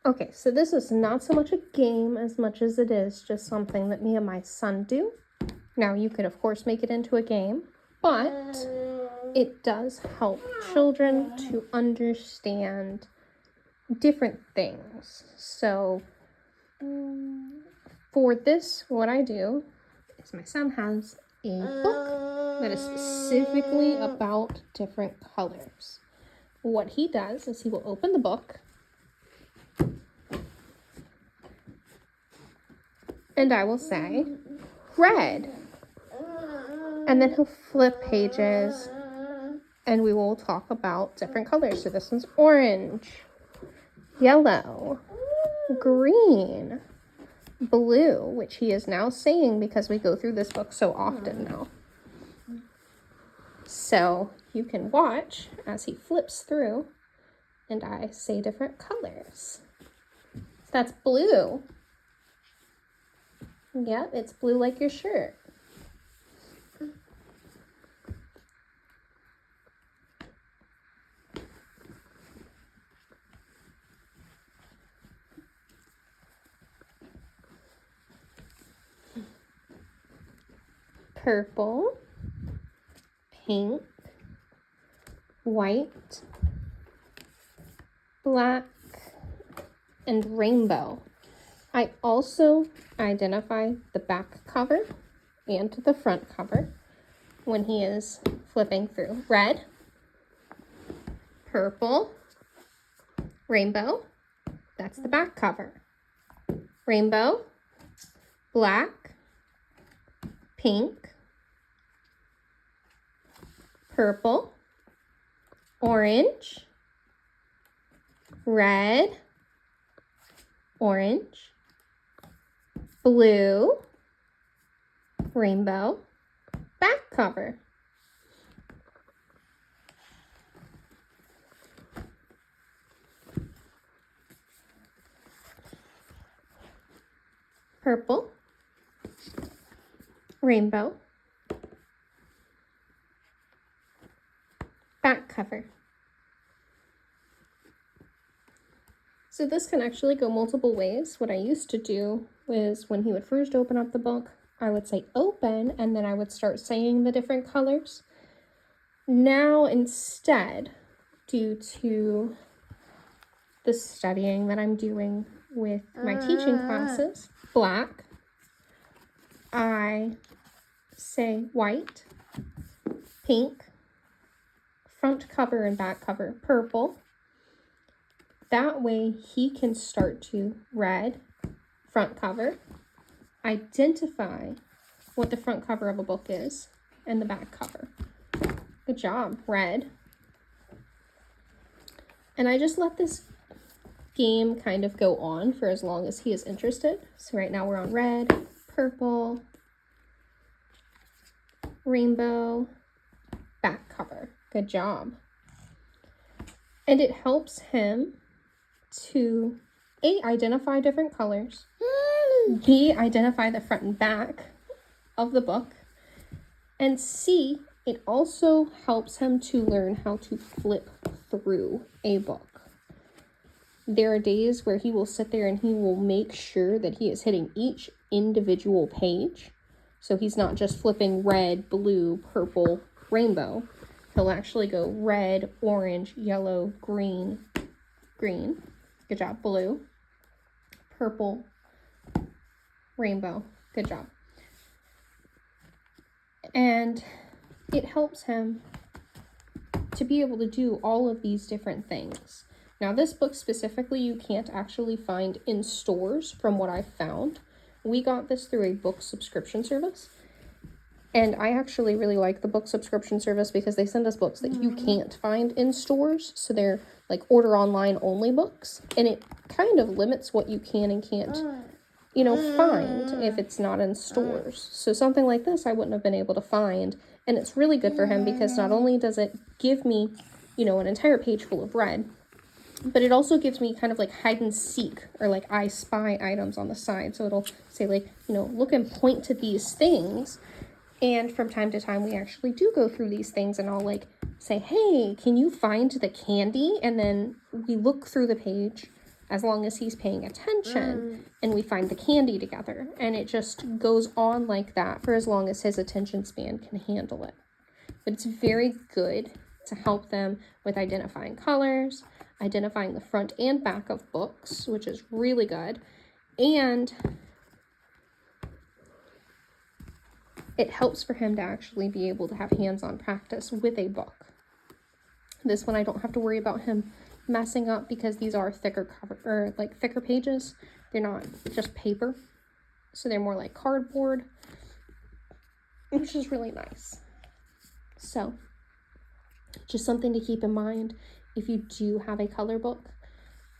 Okay, so this is not so much a game as much as it is just something that me and my son do. Now, you could, of course, make it into a game, but it does help children to understand different things. So, for this, what I do is my son has a book that is specifically about different colors. What he does is he will open the book, and I will say, red. And then he'll flip pages, and we will talk about different colors. So this one's orange, yellow, green, blue, which he is now saying because we go through this book so often now. So you can watch as he flips through, and I say different colors. So that's blue. Yep, it's blue like your shirt. Purple, pink, white, black, and rainbow. I also identify the back cover and the front cover when he is flipping through. Red, purple, rainbow, that's the back cover. Rainbow, black, pink, purple, orange, red, orange, blue, rainbow, back cover. Purple, rainbow, back cover. So this can actually go multiple ways. What I used to do was when he would first open up the book, I would say open, and then I would start saying the different colors. Now instead, due to the studying that I'm doing with my teaching classes, black, I say white, pink, front cover and back cover, purple. That way he can start to red, front cover, identify what the front cover of a book is and the back cover. Good job, red. And I just let this game kind of go on for as long as he is interested. So right now we're on red, purple, rainbow, back cover. Good job. And it helps him to A, identify different colors, B, identify the front and back of the book, and C, it also helps him to learn how to flip through a book. There are days where he will sit there and he will make sure that he is hitting each individual page. So he's not just flipping red, blue, purple, rainbow. He'll actually go red, orange, yellow, green, green. Good job. Blue, purple, rainbow. Good job. And it helps him to be able to do all of these different things. Now, this book specifically, you can't actually find in stores from what I've found. We got this through a book subscription service. And I actually really like the book subscription service because they send us books that you can't find in stores. So they're like order online only books. And it kind of limits what you can and can't, find if it's not in stores. So something like this I wouldn't have been able to find. And it's really good for him because not only does it give me, an entire page full of red, but it also gives me kind of like hide and seek or like I spy items on the side. So it'll say like, look and point to these things. And from time to time, we actually do go through these things and I'll say, hey, can you find the candy? And then we look through the page as long as he's paying attention and we find the candy together. And it just goes on like that for as long as his attention span can handle it. But it's very good to help them with identifying colors, identifying the front and back of books, which is really good. And it helps for him to actually be able to have hands-on practice with a book. This one I don't have to worry about him messing up because these are thicker cover, or like thicker pages. They're not just paper, so they're more like cardboard, which is really nice. So just something to keep in mind if you do have a color book.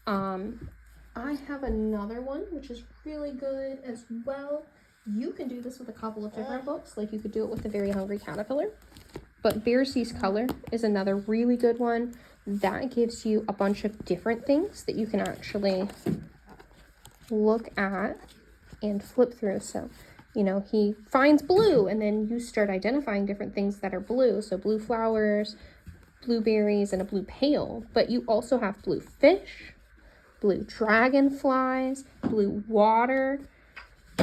I have another one which is really good as well. You can do this with a couple of different books, like you could do it with The Very Hungry Caterpillar. But Bear Sees Color is another really good one that gives you a bunch of different things that you can actually look at and flip through. So, you know, he finds blue, and then you start identifying different things that are blue. So blue flowers, blueberries, and a blue pail. But you also have blue fish, blue dragonflies, blue water.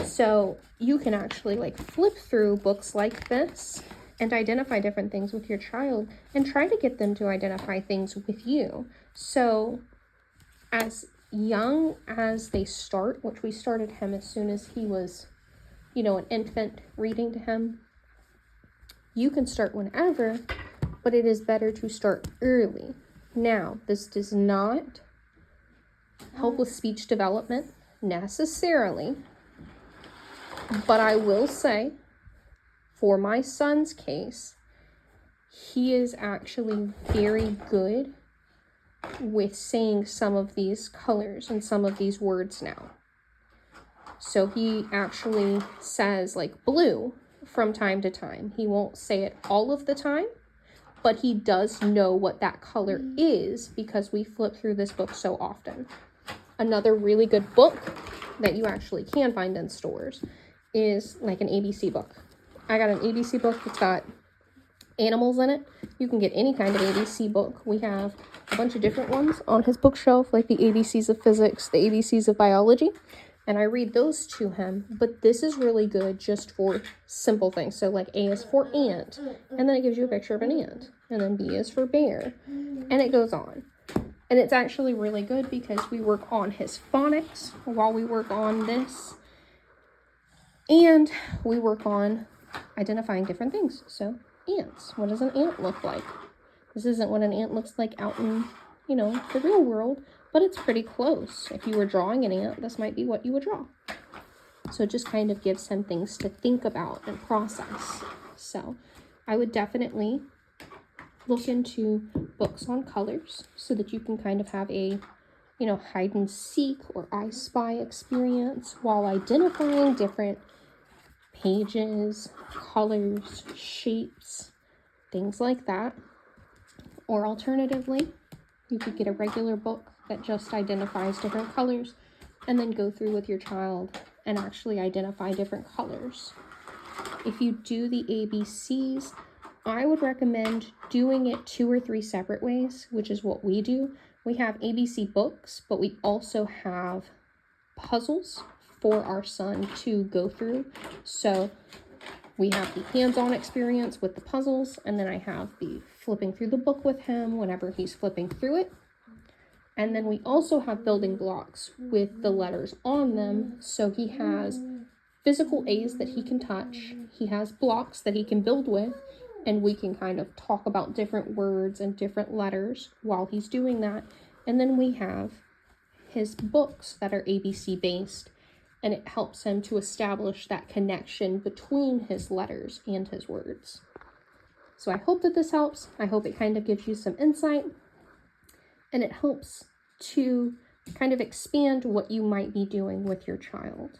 So you can actually like flip through books like this and identify different things with your child and try to get them to identify things with you. So as young as they start, which we started him as soon as he was, you know, an infant, reading to him, you can start whenever, but it is better to start early. Now, this does not help with speech development necessarily, but I will say, for my son's case, he is actually very good with saying some of these colors and some of these words now. So he actually says like blue from time to time. He won't say it all of the time, but he does know what that color is because we flip through this book so often. Another really good book that you actually can find in stores is like an ABC book. I got an ABC book that's got animals in it. You can get any kind of ABC book. We have a bunch of different ones on his bookshelf, like the ABCs of physics, the ABCs of biology, and I read those to him. But this is really good just for simple things. So like A is for ant, and then it gives you a picture of an ant, and then B is for bear, and it goes on. And it's actually really good because we work on his phonics while we work on this, and we work on identifying different things. So ants, what does an ant look like? This isn't what an ant looks like out in, you know, the real world, but it's pretty close. If you were drawing an ant, this might be what you would draw. So it just kind of gives him things to think about and process. So I would definitely look into books on colors so that you can kind of have a, you know, hide and seek or I Spy experience while identifying different pages, colors, shapes, things like that. Or alternatively, you could get a regular book that just identifies different colors and then go through with your child and actually identify different colors. If you do the ABCs, I would recommend doing it 2 or 3 separate ways, which is what we do. We have ABC books, but we also have puzzles for our son to go through. So we have the hands-on experience with the puzzles, and then I have the flipping through the book with him whenever he's flipping through it. And then we also have building blocks with the letters on them. So he has physical A's that he can touch. He has blocks that he can build with, and we can kind of talk about different words and different letters while he's doing that. And then we have his books that are ABC based, and it helps him to establish that connection between his letters and his words. So I hope that this helps. I hope it kind of gives you some insight, and it helps to kind of expand what you might be doing with your child.